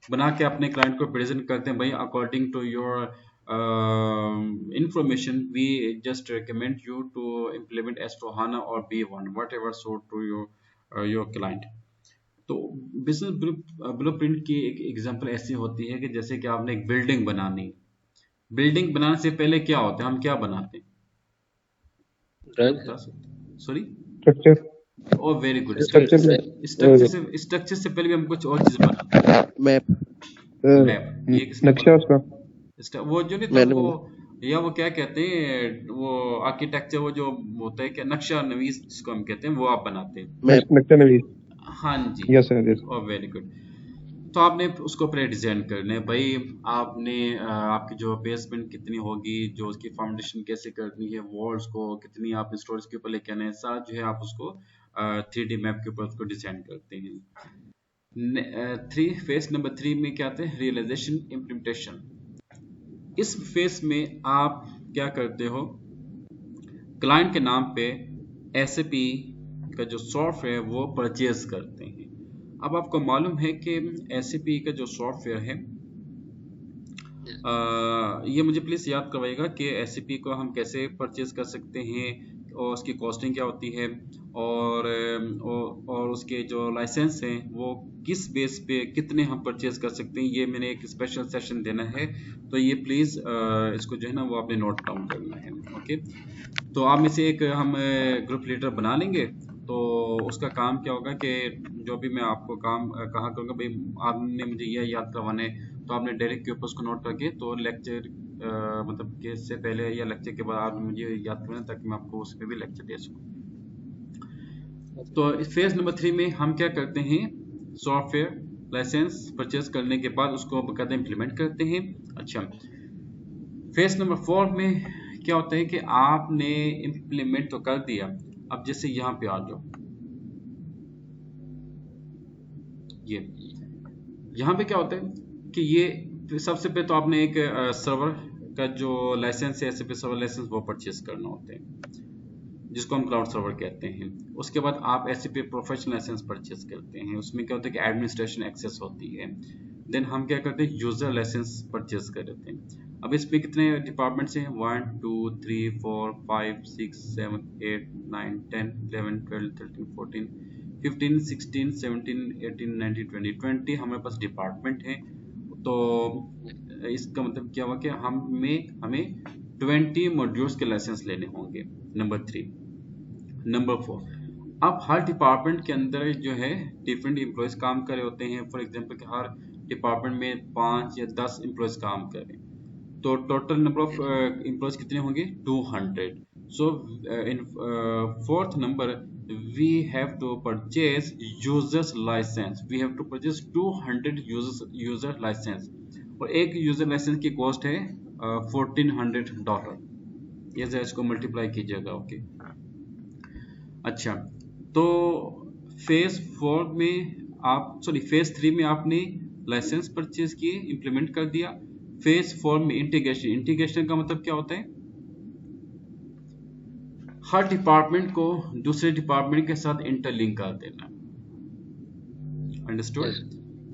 बना के अपने क्लाइंट को प्रेजेंट करते हैं। भाई according to your information we just recommend you to implement S4HANA or B1 whatever suit to your client। तो बिजनेस ब्लूप्रिंट की एक एग्जांपल ऐसी होती है कि जैसे कि आपने एक बिल्डिंग बनानी। बिल्डिंग बनाने से पहले क्या होता है, हम क्या बनाते हैं? ड्राइंग बता सर। सकते? Sorry, structure. Oh very good. Structure में स्ट्रक्चर से पहले भी हम कुछ और चीज बनाते हैं। मैप। मैप, ये किसने नक्शा बोला? उसका। वो जो नहीं था मैंने वो, बोला। या वो क्या कहते हैं, वो आर्किटेक्चर, वो जो होता है क्या, नक्शा नवीस जिसको हम कहते हैं, वो आप बनाते हैं। मैप। नक्शा नवीस। हाँ जी, यस सर, यस। ओ वेरी गुड। तो आपने उसको पहले डिजाइन करना है भाई। आपने आपकी जो बेसमेंट कितनी होगी, जो उसकी फाउंडेशन कैसे करनी है, वॉल्स को कितनी आपने स्टोरेज के ऊपर लेके आना है, सारा जो है आप उसको 3D मैप के ऊपर उसको डिजाइन करते हैं। फेज नंबर 3 में क्या आते हैं? Realisation implementation. इस फेज में आप क्या करते हो? क्लाइंट के नाम पे SAP का जो सॉफ्टवेयर वो परचेज करते हैं। अब आपको मालूम है कि SAP का जो सॉफ्टवेयर है, ये मुझे प्लीज याद करवाइएगा कि SAP को हम कैसे परचेज कर सकते हैं और उसकी कॉस्टिंग क्या होती है, और उसके जो लाइसेंस हैं वो किस बेस पे कितने हम परचेज कर सकते हैं। ये मैंने एक स्पेशल सेशन देना है, तो ये प्लीज इसको जो है ना वो आपने नोट डाउन करना है। ओके, तो आप में से एक हम ग्रुप लीडर बना लेंगे। तो उसका काम क्या होगा कि जो भी मैं आपको काम कहा करूँगा, भाई आपने मुझे यह याद करवाना है, तो आपने डायरेक्ट के ऊपर उसको नोट करके, तो लेक्चर मतलब के से पहले या लेक्चर के बाद आप मुझे याद करना, ताकि मैं आपको उस पर भी लेक्चर दे सकूँ। तो फेज नंबर 3 में हम क्या करते हैं? सॉफ्टवेयर लाइसेंस परचेज करने के बाद उसको बकायदा इम्प्लीमेंट करते हैं। अच्छा, फेज नंबर 4 में क्या होता है कि आपने इम्प्लीमेंट तो कर दिया। अब जैसे यहाँ पे आ जाओ, ये यहाँ पे क्या होता है कि ये सबसे पहले तो आपने एक सर्वर का जो लाइसेंस है, SAP सर्वर लाइसेंस, वो परचेज करना होता है, जिसको हम क्लाउड सर्वर कहते हैं। उसके बाद आप SAP प्रोफेशनल लाइसेंस परचेज करते हैं। उसमें क्या होता है कि एडमिनिस्ट्रेशन एक्सेस होती है। देन हम क्या करते हैं? यूजर लाइसेंस परचेज करते हैं। अब इसमें कितने डिपार्टमेंट्स हैं? 1 2 3 4 5 6 7 8 9 10 11 12 13 14 15 16 17 18 19 20 20 हमारे पास डिपार्टमेंट है। तो इसका मतलब क्या हुआ कि हमें 20 मॉड्यूल्स के लाइसेंस लेने होंगे। नंबर 3। नंबर 4, अब हर डिपार्टमेंट के अंदर जो है डिफरेंट एम्प्लॉयज काम कर रहे होते हैं। फॉर एग्जांपल कि हर डिपार्टमेंट में 5 या 10 एम्प्लॉयज काम कर रहे हैं, तो टोटल नंबर ऑफ एम्प्लॉयज कितने होंगे? 200। So in fourth number, we have to purchase users license, we have to purchase 200 user license, और एक यूजर लाइसेंस की कॉस्ट है $1400। ये जरा इसको मल्टीप्लाई कीजिएगा। ओके, अच्छा, तो फेज 3 में आपने लाइसेंस परचेज किए, इंप्लीमेंट कर दिया। फेज 4 में इंटीग्रेशन का मतलब क्या होता है? हर डिपार्टमेंट को दूसरे डिपार्टमेंट के साथ इंटरलिंक कर देना। अंडरस्टूड? यस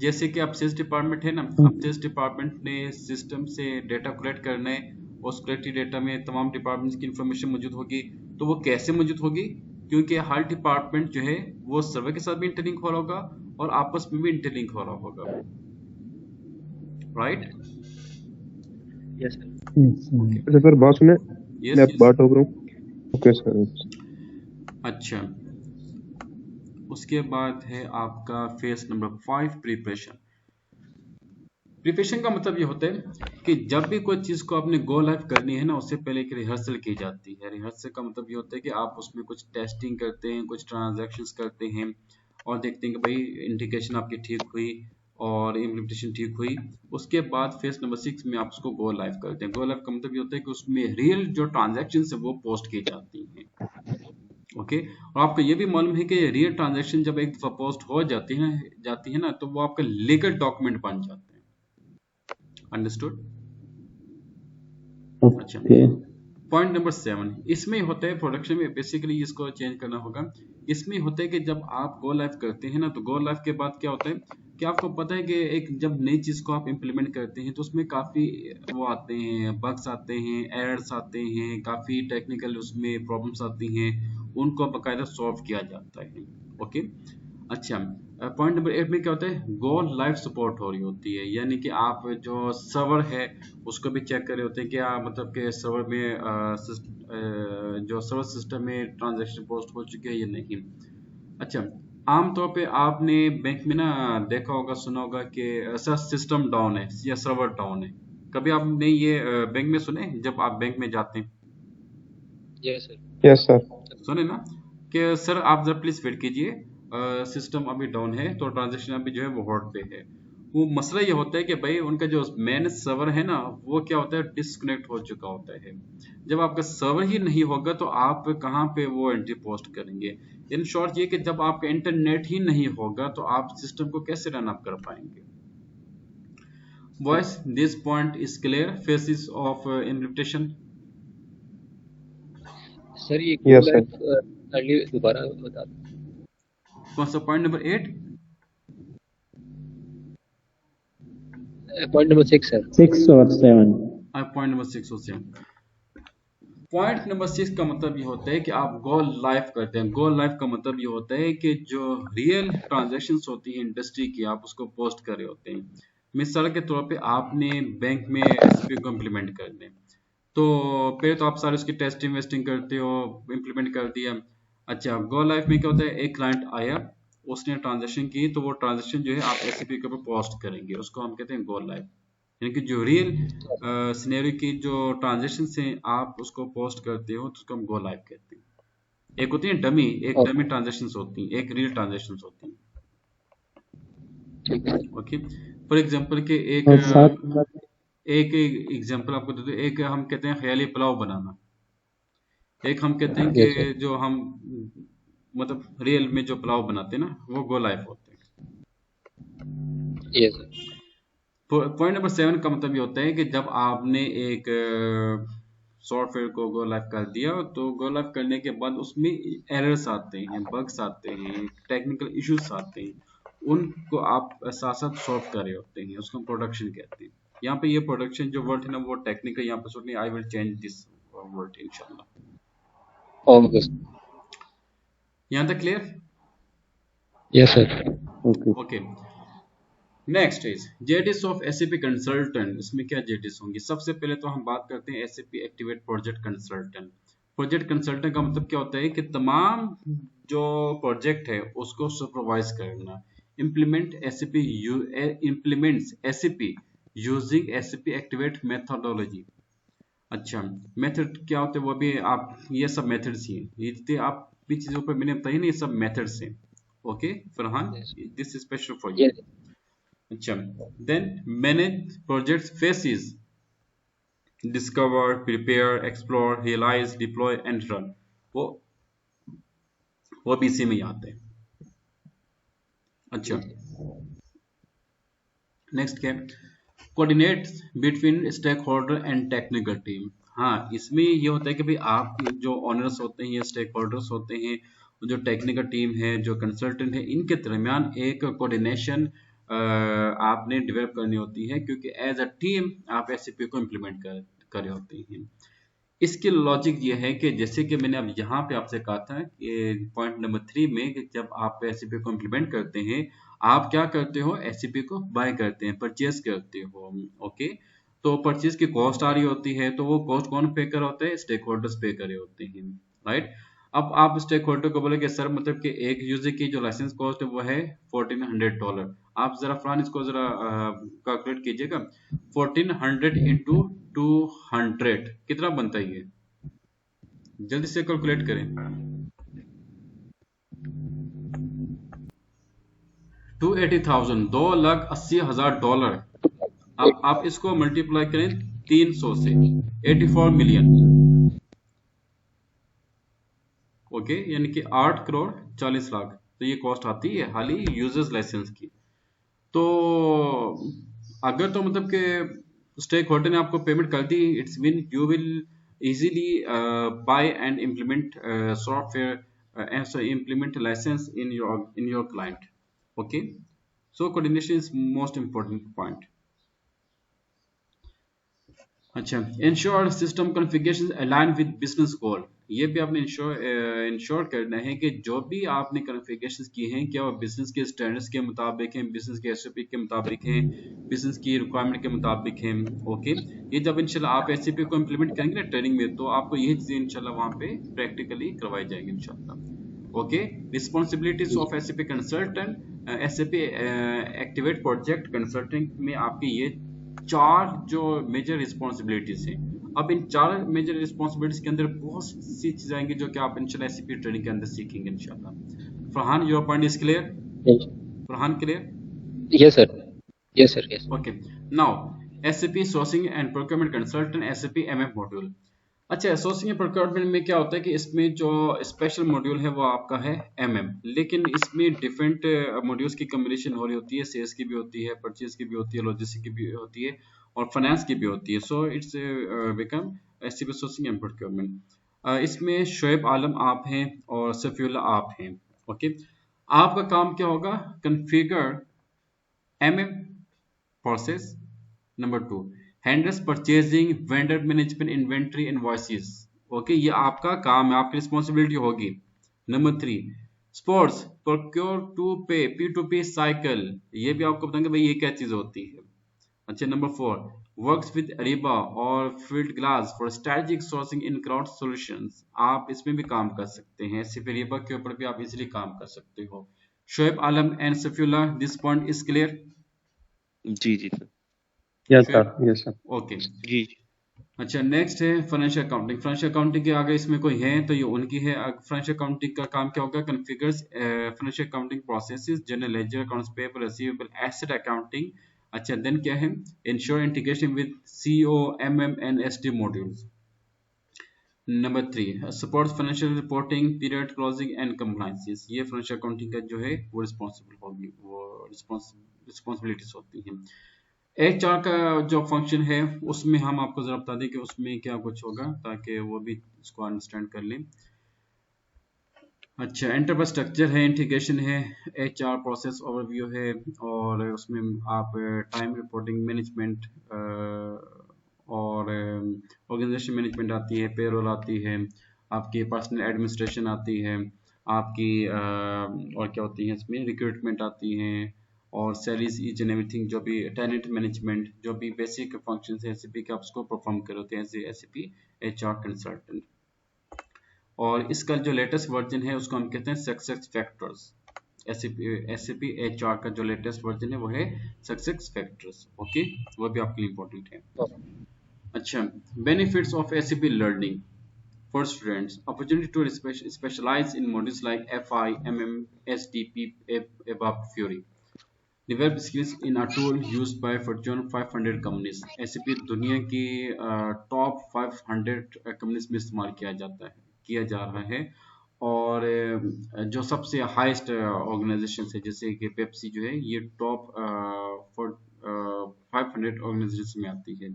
जैसे कि अब सेल्स डिपार्टमेंट है ना, अब सेल्स डिपार्टमेंट ने सिस्टम से डेटा कलेक्ट करना है, उस कलेक्टेड डेटा में तमाम डिपार्टमेंट्स की इंफॉर्मेशन मौजूद होगी। तो वो कैसे मौजूद होगी? क्योंकि हर डिपार्टमेंट जो है वो सर्वर के साथ भी इंटरलिंक हो रहा होगा और आपस में भी इंटरलिंक हो रहा होगा, राइट? Yes sir. अच्छा सर, बात सुने, मैं यस आप बात टोक रहा हूँ। Okay sir. अच्छा, उसके बाद है आपका फेज नंबर 5, प्रिपरेशन। प्रिपरेशन का मतलब ये होता है कि जब भी कोई चीज को आपने गो लाइव करनी है ना, उससे पहले एक रिहर्सल की जाती है। रिहर्सल का मतलब ये होता है कि आप उसमें कुछ टेस्टिंग करते हैं, कुछ ट्रांजैक्शंस करते हैं और देखते हैं कि भाई इंटीग्रेशन आपकी ठीक हुई और इम्प्लीमेंटेशन ठीक हुई। उसके बाद फेज नंबर 6 में आप उसको गो लाइव करते हैं। गो लाइव का मतलब ये होता है कि उसमें रियल जो ट्रांजेक्शन है वो पोस्ट की जाती हैं। ओके, और आपको ये भी मालूम है कि रियल ट्रांजैक्शन जब एक दफा पोस्ट हो जाती है ना, तो वो आपका लीगल डॉक्यूमेंट बन जाते हैं। अंडरस्टूड? अच्छा, ओके पॉइंट नंबर 7, इसमें होता है प्रोडक्शन में, बेसिकली इसको चेंज करना होगा। इसमें होता है कि जब आप गो लाइव करते हैं ना, तो गो लाइव के बाद क्या होता है कि आपको पता है कि एक जब नई चीज को आप इंप्लीमेंट करते हैं तो उसमें काफी वो आते हैं, बग्स आते हैं, एरर्स आते हैं, काफी टेक्निकल उसमें प्रॉब्लम्स आती हैं, उनको बाकायदा सॉल्व किया जाता है। ओके, अच्छा, पॉइंट नंबर 8 में क्या होता है? गो लाइव सपोर्ट हो रही होती है, यानी कि आप जो सर्वर है उसको भी चेक कर रहे होते हैं क्या, मतलब कि सर्वर में जो सर्वर सिस्टम में ट्रांजैक्शन पोस्ट हो चुके हैं या नहीं। अच्छा, आमतौर पे आपने बैंक में ना देखा होगा, सुना होगा कि ऐसा सिस्टम डाउन है या सर्वर डाउन है। कभी आपने ये बैंक में सुने, जब आप बैंक में जाते हैं? Yes sir. Yes sir. सुने ना कि सर आप जरा प्लीज वेट कीजिए, सिस्टम अभी डाउन है, तो ट्रांजेक्शन अभी जो है वो होल्ड पे है। वो मसला ये होता है कि भाई उनका जो मेन सर्वर है ना, वो क्या होता है, डिस्कनेक्ट हो चुका होता है। जब आपका सर्वर ही नहीं होगा तो आप कहाँ पे वो एंट्री पोस्ट करेंगे। इन शॉर्ट ये कि जब आपका इंटरनेट ही नहीं होगा तो आप सिस्टम को कैसे रन अप कर पाएंगे। Boys, this point is clear? Faces of implementation. Sir ये यस सर। अर्ली दोबारा बता दो। कौन सा point number 8? Point number 6 sir. 6 और 7। पॉइंट नंबर 6 और 7। पॉइंट नंबर 6 का मतलब ये होता है कि आप गो लाइव करते हैं। गो लाइव का मतलब ये होता है कि जो रियल ट्रांजैक्शंस होती है इंडस्ट्री की, आप उसको पोस्ट कर रहे होते हैं। मिसाल के तौर पे आपने बैंक में एसपी को इम्प्लीमेंट करना है, तो पहले तो आप सारे उसकी टेस्टिंग वेस्टिंग करते हो, इम्प्लीमेंट कर दिया। अच्छा, गो लाइव में क्या होता है, एक क्लाइंट आया, उसने ट्रांजैक्शन की, तो वो ट्रांजैक्शन जो है आप एसपी के ऊपर पोस्ट करेंगे, उसको हम कहते हैं गो लाइव। यानी कि जो रियल सिनेरियो की जो ट्रांजेक्शन से आप उसको पोस्ट करते हो तो उसको हम गो लाइव कहते हैं। एक होती है डमी, एक डमी ट्रांजेक्शन होती हैं, एक रियल ट्रांजेक्शन होती हैं। ठीक है। ओके, फॉर एग्जांपल के और साथ एक एग्जांपल आपको दे दो। एक हम कहते हैं ख्याली पुलाव बनाना, एक हम कहते हैं यस कि सर। जो हम मतलब रियल में जो पुलाव बनाते हैं ना, वो गो लाइव होते हैं। Yes sir. पॉइंट नंबर 7 का मतलब ये होता है कि जब आपने एक सॉफ्टवेयर को गो लाइव कर दिया, तो गो लाइव करने के बाद उसमें एरर्स आते हैं, बग्स आते हैं, टेक्निकल इश्यूज आते हैं, उनको आप साथ साथ सॉल्व कर रहे होते हैं, उसको हम प्रोडक्शन कहते हैं। यहाँ पे ये प्रोडक्शन जो वर्ड है ना, वो टेक्निकल यहाँ पे सुनिए, I will change this word इंशाल्लाह। ओके यहाँ तक clear? Yes sir. Okay. Okay, next is JDS of SAP consultant. इसमें क्या जेडीएस होंगी? सबसे पहले तो हम बात करते हैं SAP activate project consultant. Project consultant का मतलब क्या होता है कि तमाम जो प्रोजेक्ट है उसको सुपरवाइज करना। Implements SAP using SAP activate methodology. अच्छा, मेथड क्या होते हैं वो भी आप, ये सब मेथड्स ही हैं, ये जितने आप भी चीजों पर मैंने बताई ना, ये सब मेथड्स हैं। Okay Farhan, Yes. This is special for you. Yes. अच्छा, then manage project phases, discover, prepare, explore, realise, deploy and run. वो वो भी इसी में ही आते हैं। अच्छा, Yes. नेक्स्ट क्या? Coordinate between stakeholder and technical team. हाँ, इसमें ये होता है कि भाई आप जो ओनर्स होते हैं या स्टेक होल्डर्स होते हैं, जो टेक्निकल टीम है, जो कंसल्टेंट है, इनके दरमियान एक कोऑर्डिनेशन आपने डेवलप करनी होती है, क्योंकि एज अ टीम आप एससीपी को इम्प्लीमेंट कर रहे होते हैं। इसकी लॉजिक ये है कि जैसे कि मैंने अब यहाँ पे आपसे कहा था कि पॉइंट नंबर 3 में कि जब आप एससीपी को इम्प्लीमेंट करते हैं, आप क्या करते हो? एससीपी को बाय करते हैं, परचेज करते हो। ओके, तो परचेज की कॉस्ट आ रही होती है, तो वो कॉस्ट कौन पे कर होते हैं? स्टेक होल्डर्स पे करे होते हैं, राइट। अब आप स्टेक होल्डर को बोले कि सर मतलब कि एक यूजर की जो लाइसेंस कॉस्ट है वो है $1400। आप जरा फरहान इसको जरा कैलकुलेट कीजिएगा। 1400 इंटू 200 कितना बनता है ये? जल्दी से कैलकुलेट करें। 280,000, $2,80,000। अब आप इसको मल्टीप्लाई करें 300 से, 84 मिलियन। ओके, यानी कि 8 करोड़ 40 लाख। तो ये कॉस्ट आती है खाली यूजर्स लाइसेंस की। तो अगर तो मतलब कि स्टेक होल्डर ने आपको पेमेंट कर दी, it's mean you will easily buy and implement software, implement license in your client. Okay, so coordination is most important point. अच्छा, ensure system configuration align with business goal. ये भी आपने इंश्योर करना है कि जो भी आपने कॉन्फ़िगरेशन किए हैं क्या वो बिजनेस के स्टैंडर्ड्स के मुताबिक हैं, बिजनेस के एसओपी के मुताबिक हैं, बिजनेस की रिक्वायरमेंट के मुताबिक हैं। ओके, ये जब इंशाल्लाह आप एसओपी को इम्प्लीमेंट करेंगे ना ट्रेनिंग में, तो आपको ये चीजें इंशाल्लाह वहाँ पे प्रैक्टिकली करवाई जाएंगी इंशाल्लाह। Okay, responsibilities of SAP consultant. SAP activate project consultant में आपकी ये 4 जो मेजर रिस्पॉन्सिबिलिटीज हैं। अब इन 4 मेजर रिस्पॉन्सिबिलिटीज के अंदर बहुत सी चीजें आएंगी जो कि आप इंशाल्लाह एससीपी ट्रेनिंग के अंदर सीखेंगे इंशाल्लाह। Farhan, your point is clear? Yes. Farhan, clear? Yes, sir. Yes, sir. Yes. Okay, now SCP sourcing and procurement consultant, SCP MF module. अच्छा, सोर्सिंग एंड प्रोक्योरमेंट में क्या होता है कि इसमें जो स्पेशल मॉड्यूल है वो आपका है एमएम, लेकिन इसमें डिफरेंट मॉड्यूल्स की कम्बिनेशन हो रही होती है। सेल्स की भी होती है, परचेज की भी होती है, लॉजिस्टिक की भी होती है, और फाइनेंस की भी होती है। So it's become SCP sourcing and procurement. इसमें शोएब आलम आप हैं और सफीउल्लाह आप हैं। ओके, आपका काम क्या होगा? Configure MM process. Number 2, handles purchasing, vendor management, inventory, invoices. Okay, ये आपका काम है, आपकी रिस्पॉन्सिबिलिटी होगी। नंबर 3, स्पोर्ट्स प्रोक्योर टू पे, P2P साइकिल। ये भी आपको बताएंगे भाई ये क्या चीज होती है। अच्छा, नंबर 4, वर्क्स विद अरीबा और field glass for strategic sourcing in crowd solutions. आप इसमें भी काम कर सकते हैं, सिर्फ अरीबा के ऊपर भी आप इजीली काम कर सकते हो। Shoaib Alam and Safiullah, this point is clear? जी जी sir. Yes Shoaib, sir, yes sir. Okay. जी अच्छा, नेक्स्ट है फाइनेंशियल अकाउंटिंग। फाइनेंशियल अकाउंटिंग के आगे इसमें कोई है तो ये उनकी है। फाइनेंशियल अकाउंटिंग का काम क्या होगा? Configures financial accounting processes, general ledger, accounts payable, receivable, asset accounting. अच्छा, देन क्या है? Ensure integration with CO, MM and SD modules. Number 3, support financial reporting, period closing and compliances. ये फाइनेंशियल अकाउंटिंग का जो है वो रिस्पॉन्सिबल होगी, वो रिस्पॉन्सिबिलिटीज होती हैं। एचआर का जो फंक्शन है उसमें हम आपको जरा बता दें कि उसमें क्या कुछ होगा, ताकि वो भी इसको अंडरस्टैंड कर लें। अच्छा, एंटरप्राइज स्ट्रक्चर है, इंटीग्रेशन है, एचआर प्रोसेस ओवरव्यू है, और उसमें आप टाइम रिपोर्टिंग मैनेजमेंट और ऑर्गेनाइजेशन मैनेजमेंट आती है, पेरोल आती है, आपकी पर्सनल एडमिनिस्ट्रेशन आती है, आपकी और क्या होती है इसमें, रिक्रूटमेंट आती हैं, और सैलरीज ईच एंड एवरीथिंग, जो भी टैलेंट मैनेजमेंट, जो भी बेसिक फंक्शन है एसएपी के, आप उसको परफॉर्म कर होते हैं एज एसएपी एचआर कंसल्टेंट। और इसका जो लेटेस्ट वर्जन है उसको हम कहते हैं सक्सेस फैक्टर्स। एसएपी एचआर का जो लेटेस्ट वर्जन है वो है सक्सेस फैक्टर्स। ओके, वो भी आपके लिए इंपॉर्टेंट है। अच्छा, benefits of SAP learning for students: opportunity to specialize in modules like FI, MM, SDP, ABAP, Fury. Develop skills in a tool used by Fortune 500 companies. SAP दुनिया की टॉप 500 कंपनीज में इस्तेमाल किया जा रहा है। और जो सबसे हाईएस्ट ऑर्गेनाइजेशन है जैसे कि पेप्सी जो है, ये टॉप 500 ऑर्गेनाइजेशन में आती है।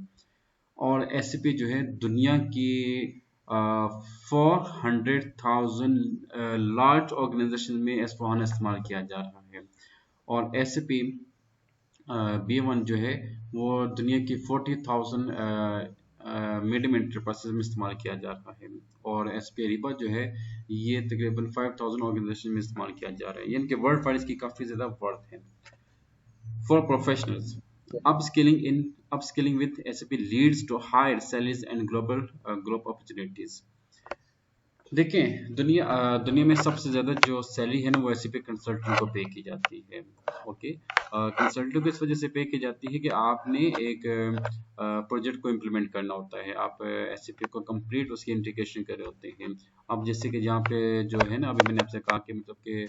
और एसएपी जो है दुनिया की 400,000 लार्ज ऑर्गेनाइजेशन में एस4HANA इस्तेमाल किया जा रहा है। और एसएपी B1 जो है वो दुनिया की 40,000 मीडियम एंटरप्राइजेस में इस्तेमाल किया जा रहा है। और एसपी अरीबा जो है ये तकरीबन 5,000 ऑर्गेनाइजेशन में इस्तेमाल किया जा रहा है, यानी कि वर्ल्ड वाइड इसकी काफ़ी ज़्यादा वर्थ है। For professionals, upskilling with SAP leads to higher salaries and global growth opportunities. देखें, दुनिया में सबसे ज़्यादा जो सैलरी है ना वो एसएपी कंसल्टेंट को पे की जाती है। ओके, कंसल्टेंट को इस वजह से पे की जाती है कि आपने एक प्रोजेक्ट को इम्प्लीमेंट करना होता है, आप एसएपी को कंप्लीट उसकी इंटीग्रेशन कर रहे होते हैं। अब जैसे कि यहाँ पे जो है ना, अभी मैंने आपसे कहा कि मतलब कि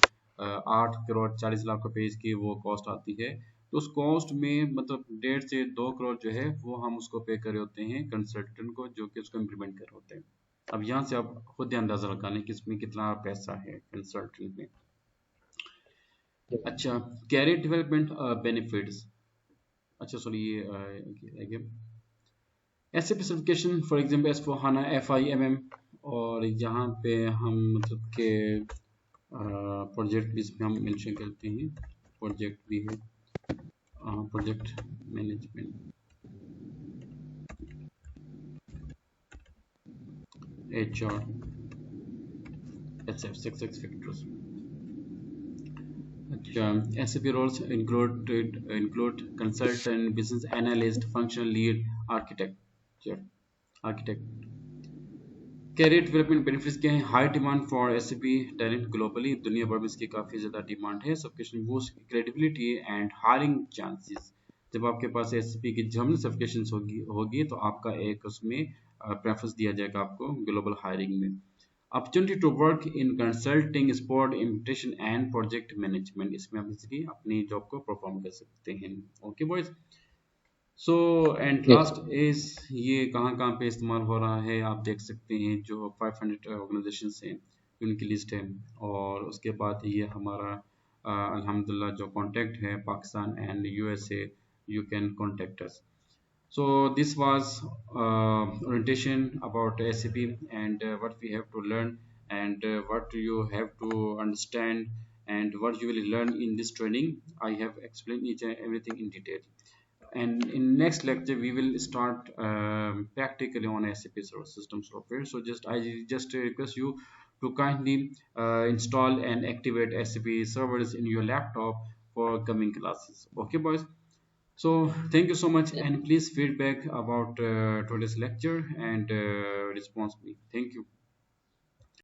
8 करोड़ 40 लाख रुपए इसकी वो कॉस्ट आती है, तो उस कॉस्ट में मतलब 1.5 से 2 करोड़ जो है वो हम उसको पे कर रहे होते हैं कंसल्टेंट को, जो कि उसको इम्प्लीमेंट कर रहे होते हैं। अब यहाँ से आप खुद ही अंदाजा लगा लें कि इसमें कितना पैसा है कंसल्टेंट में। अच्छा, कैरियर डेवलपमेंट बेनिफिट्स। अच्छा सॉरी, ये SAP certification for example S4HANA, FIMM, और यहाँ पे हम मतलब के प्रोजेक्ट भी इसमें हम मेंशन करते हैं, प्रोजेक्ट भी है, project management, HR, SF, success factors. SAP roles include consultant, business analyst, functional lead, architect. Career development benefits क्या है? High demand for SAP talent globally, दुनिया भर में इसकी काफ़ी ज़्यादा डिमांड है। Certification boost credibility and hiring chances. जब आपके पास एसएपी की जर्मन सर्टिफिकेशन होगी तो आपका एक उसमें प्रेफरेंस दिया जाएगा आपको ग्लोबल हायरिंग में। Opportunity to work in consulting, support implementation and project management, इसमें आप इजीली अपनी जॉब को परफॉर्म कर सकते हैं। Okay boys, so and yes last is ये कहाँ पे इस्तेमाल हो रहा है आप देख सकते हैं, जो 500 ऑर्गेनाइजेशन हैं उनकी लिस्ट है। और उसके बाद ये हमारा अल्हम्दुलिल्लाह जो कॉन्टैक्ट है Pakistan and USA, you can contact us. So this was orientation about SAP and what we have to learn, and what you have to understand, and what you will learn in this training. I have explained each and everything in detail. And in next lecture we will start practically on SAP server system software. So I just request you to kindly install and activate SAP servers in your laptop for coming classes. Okay boys, so thank you so much, and please feedback about today's lecture and response me. Thank you.